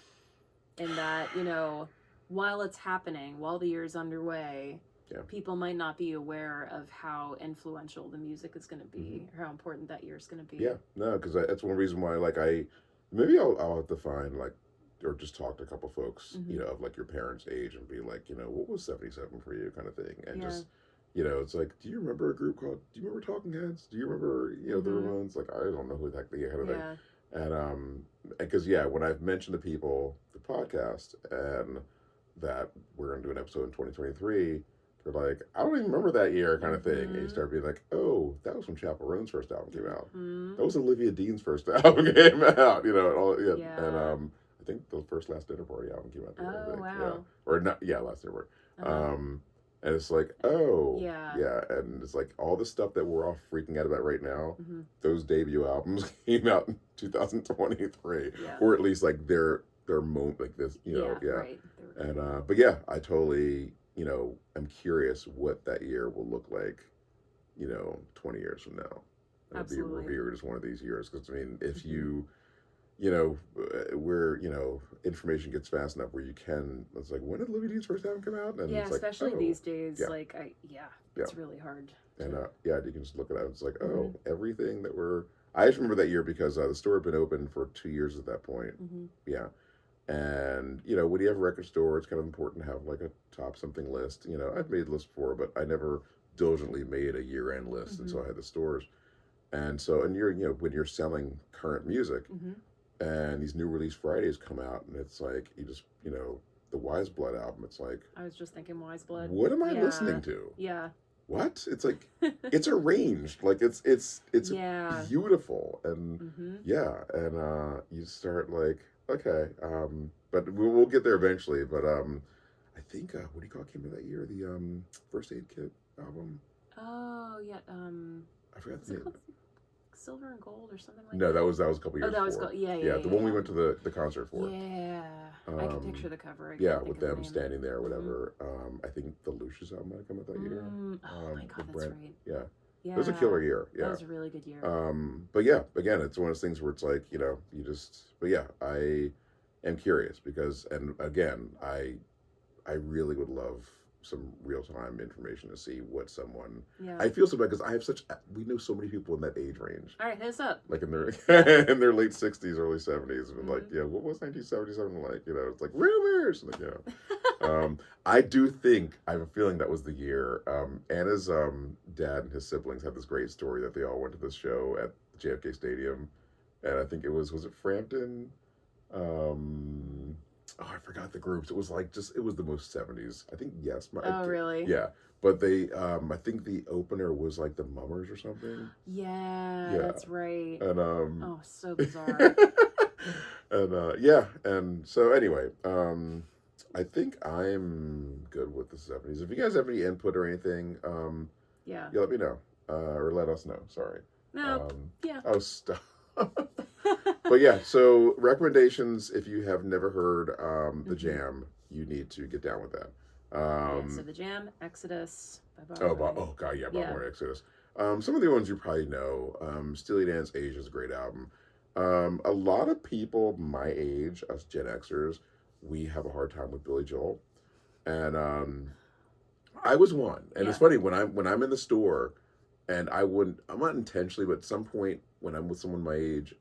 in that, while it's happening, while the year's underway, people might not be aware of how influential the music is going to be, or how important that year is going to be. Yeah, no, because that's one reason why, like, maybe I'll have to find, like, or just talk to a couple folks, of, like, your parents' age and be like, what was 77 for you kind of thing. And just, it's like, do you remember a group called, do you remember Talking Heads? Do you remember, the Ramones? Like, I don't know who the heck they kind of thing. And, because, when I've mentioned to people the podcast and that we're going to do an episode in 2023, they're like, I don't even remember that year kind of thing. And you start being like, oh, that was when Chappell Roan's first album came out. That was Olivia Dean's first album came out, and I think the first Last Dinner Party album came out too, I think. Wow. Yeah. Or not, Last Dinner Party. And it's like, and it's like all the stuff that we're all freaking out about right now, those debut albums came out in 2023. Or at least like their moment, like this, Right. And but yeah, I totally, I'm curious what that year will look like, 20 years from now. And it'll be revered as one of these years. Because I mean, if you, where information gets fast enough where you can, it's like, when did Olivia Dean's first album come out? And it's like, especially these days, like it's really hard. And you can just look at it. It's like, everything that I just remember that year because the store had been open for 2 years at that point. And, when you have a record store, it's kind of important to have like a top something list. I've made lists before, but I never diligently made a year-end list. And so I had the stores. And so, and you're, when you're selling current music and these new release Fridays come out and it's like, you just, the Wise Blood album, it's like, I was just thinking Wise Blood. What am I listening to? Yeah. What? It's like, it's arranged. Like it's beautiful. And and you start like, okay, but we'll get there eventually. But I think what do you call it came out that year? The First Aid Kit album. Oh yeah. I forgot the name. Silver and Gold or something like that. No, that was a couple years. Oh, that was before. The one we went to the concert for. Yeah, I can picture the cover. With them standing there, or whatever. I think the Lucius album might have come out that year. Oh my God, that's right. Yeah. It was a killer year. Yeah. That was a really good year. But yeah, again, it's one of those things where it's like, but yeah, I am curious because, and again, I really would love some real-time information to see what someone, I feel so bad because I have we know so many people in that age range. All right, hit us up. Like in their in their late 60s, early 70s, and like, what was 1977 like? It's like rumors. Like, I do think, I have a feeling that was the year. Anna's dad and his siblings had this great story that they all went to this show at the JFK Stadium, and I think it was it Frampton? I forgot the groups. It was like it was the most 70s. I think yes. Really? Yeah. But they, I think the opener was like the Mummers or something. Yeah, that's right. And oh, so bizarre. and and so anyway, I think I'm good with the 70s. If you guys have any input or anything, let me know or let us know. Sorry. No. Oh, stop. But yeah, so recommendations, if you have never heard The Jam, you need to get down with that. So The Jam, Exodus. Bob Marley, Exodus. Some of the ones you probably know. Steely Dan's Age is a great album. A lot of people my age, us Gen Xers, we have a hard time with Billy Joel. And I was one. And it's funny, when I'm in the store, and I'm not intentionally, but at some point when I'm with someone my age,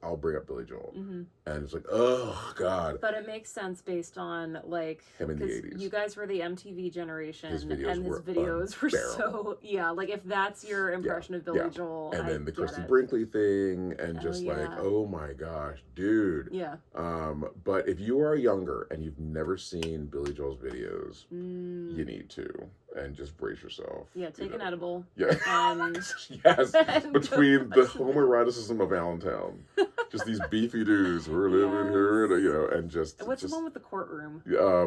I'll bring up Billy Joel, Mm-hmm. and it's like, oh God, But it makes sense based on like him in the because '80s. you guys were the MTV generation, His videos and his were videos were unbearable. so like if that's your impression of Billy Yeah, Joel, and I then the get Christy it. Brinkley thing, and Oh just like, yeah, oh my gosh, dude. yeah. But if you are younger and you've never seen Billy Joel's videos, you Mm, need to, and just brace yourself. yeah, take an edible. Yeah. And Yes. and go Between the watch them. homoeroticism of Allentown, just these beefy dudes who are living here, Yes. and just What's the one with the courtroom?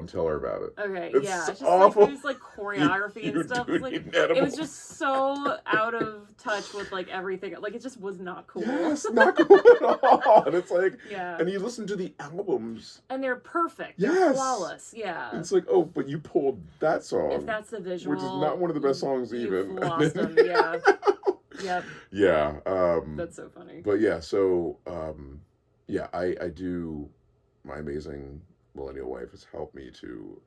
tell her about it. Okay, It's yeah, it's just awful. like there's like choreography You and stuff. do It's like need an edible. it was just so out of touch with like everything. Like it just was not cool. Yes, not cool at all. And it's like, Yeah. and you listen to the albums, And they're perfect. They're yes, flawless. Yeah. it's like, oh, but you pulled that song, If that's the visual, which is not one of the best songs you've even. lost them. Yeah. Yep. Yeah. That's so funny. But yeah, so yeah, I do. My amazing millennial wife has helped me to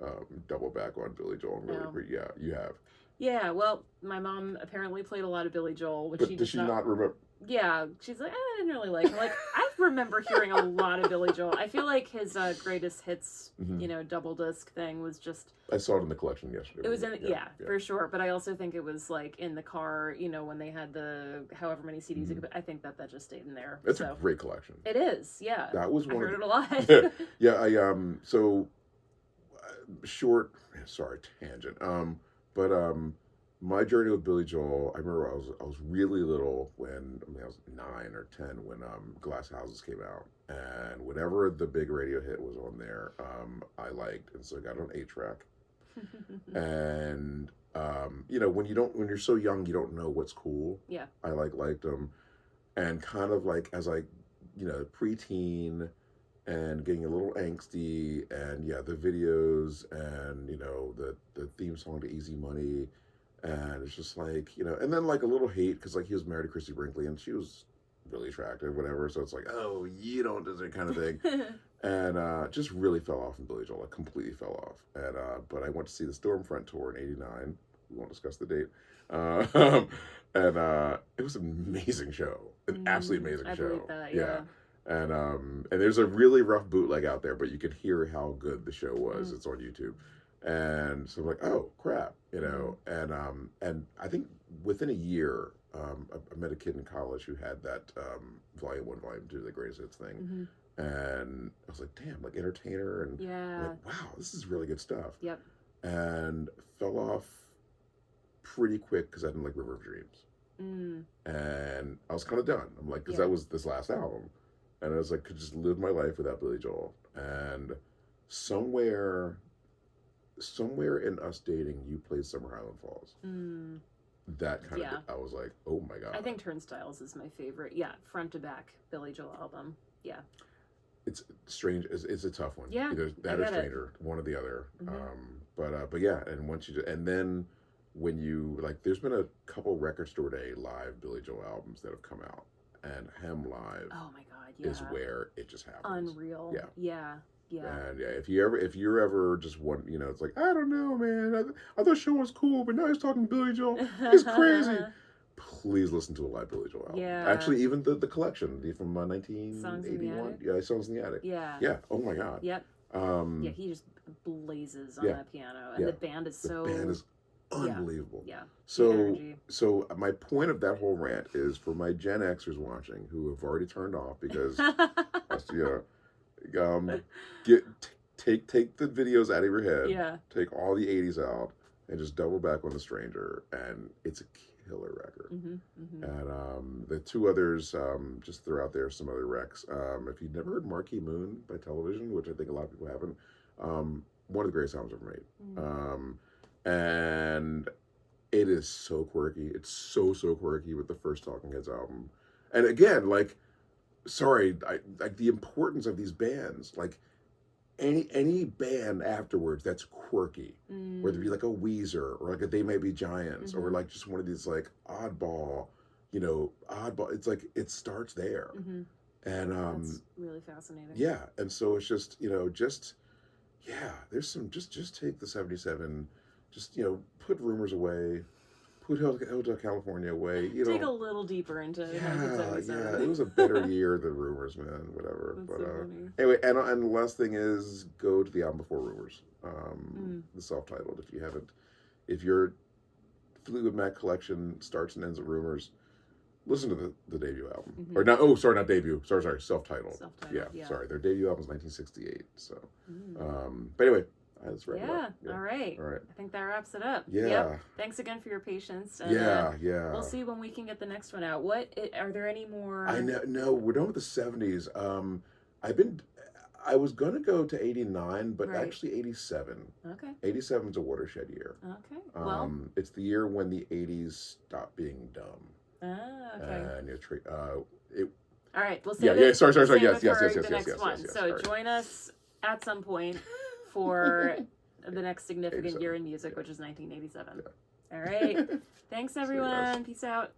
double back on Billy Joel. And really, Oh. yeah, you have. Yeah. Well, my mom apparently played a lot of Billy Joel, which But she does does she not. not remember? Yeah, she's like, I didn't really like him. Like, I remember hearing a lot of Billy Joel. I feel like his greatest hits, Mhm. double disc thing was just. I saw it in the collection yesterday. It was in, yeah, for sure. But I also think it was like in the car, when they had the however many CDs. Mhm. I think that just stayed in there. It's so. a great collection. It is, yeah. That was I one heard of it a lot. the, yeah. So short. Sorry, tangent. But my journey with Billy Joel. I remember I was really little when I was 9 or 10 when Glass Houses came out, and whenever the big radio hit was on there, I liked, and so I got on 8-track. And when you're so young, you don't know what's cool. Yeah. I liked them, and kind of like as I preteen and getting a little angsty, and yeah, the videos, and the theme song to Easy Money, and it's just like, and then like a little hate because like he was married to Christy Brinkley and she was really attractive, whatever, so it's like, oh, you don't deserve, kind of thing. And just really fell off in Billy Joel. I completely fell off. And but I went to see the Stormfront tour in '89. We won't discuss the date. And it was an amazing show, an absolutely amazing I show. believe that, yeah. And there's a really rough bootleg out there, but you could hear how good the show was. It's on YouTube. And so I'm like, oh crap, and I think within a year, I met a kid in college who had that Volume 1, Volume 2, the Greatest Hits thing, and I was like, damn, like Entertainer, and Yeah. like, wow, this is really good stuff. Yep. And fell off pretty quick because I didn't like River of Dreams, and I was kind of done. I'm like, because that was this last album, and I was like, could just live my life without Billy Joel, and somewhere in us dating, you played Summer Highland Falls. That kind of, I was like, oh my God. I think Turnstiles is my favorite. Yeah, front to back Billy Joel album. Yeah. It's strange. It's a tough one. Yeah, Either that or Stranger, one or the other. But yeah, and once you and then when you like, there's been a couple Record Store Day live Billy Joel albums that have come out, and Hem Live. Oh my God, yeah. Is where it just happens. Unreal. Yeah. Yeah. Yeah. And yeah, if you're ever just one, it's like, I don't know, man. I thought Sean was cool, but now he's talking Billy Joel. He's crazy. Please listen to a live Billy Joel album. Yeah. Actually, even the collection from 1981. Songs in the Attic? Yeah, Songs in the Attic. Yeah. Yeah. Oh my God. Yep. Yeah, he just blazes on that piano, and the band is so. The band is unbelievable. Yeah. So my point of that whole rant is for my Gen Xers watching who have already turned off because take the videos out of your head. Yeah. Take all the '80s out and just double back on The Stranger, and it's a killer record. And the two others, just throw out there some other recs. If you've never heard Marquee Moon by Television, which I think a lot of people haven't, one of the greatest albums ever made. And it is so quirky. It's so quirky with the first Talking Heads album. And again, like, sorry, like the importance of these bands, like any band afterwards that's quirky, whether it be like a Weezer or like a They May Be Giants or like just one of these like oddball. It's like it starts there, and that's really fascinating. Yeah, and so it's just there's some just take the '77, just put Rumors away, Hotel California way. Dig a little deeper into Yeah, 1977. it was a better year than Rumors, man. Whatever. That's But so funny. anyway, and the last thing is go to the album before Rumors, Mm. the self-titled. If you haven't, if your Fleetwood Mac collection starts and ends at Rumors, listen to the debut album. Mhm. Or not. Oh, sorry, not debut. Sorry, self-titled. Self-titled, yeah. Sorry. Their debut album was 1968. So, Mm. but anyway, that's right. Yeah. All right. All right. I think that wraps it up. Yeah. Yep. Thanks again for your patience. And, Yeah. We'll see when we can get the next one out. Are there any more? I know. No, we're done with the 70s. I was gonna go to 89, but Right. actually 87. Okay. 87 is a watershed year. Okay. Well. It's the year when the 80s stopped being dumb. Okay. And All right. We'll Yeah, save yeah, it. sorry, We'll save yes, it yes, for yes, the yes, next yes, one. yes, So sorry. join us at some point for the next significant 87, year in music, which is 1987. All right. Thanks, See you guys. everyone. Peace out.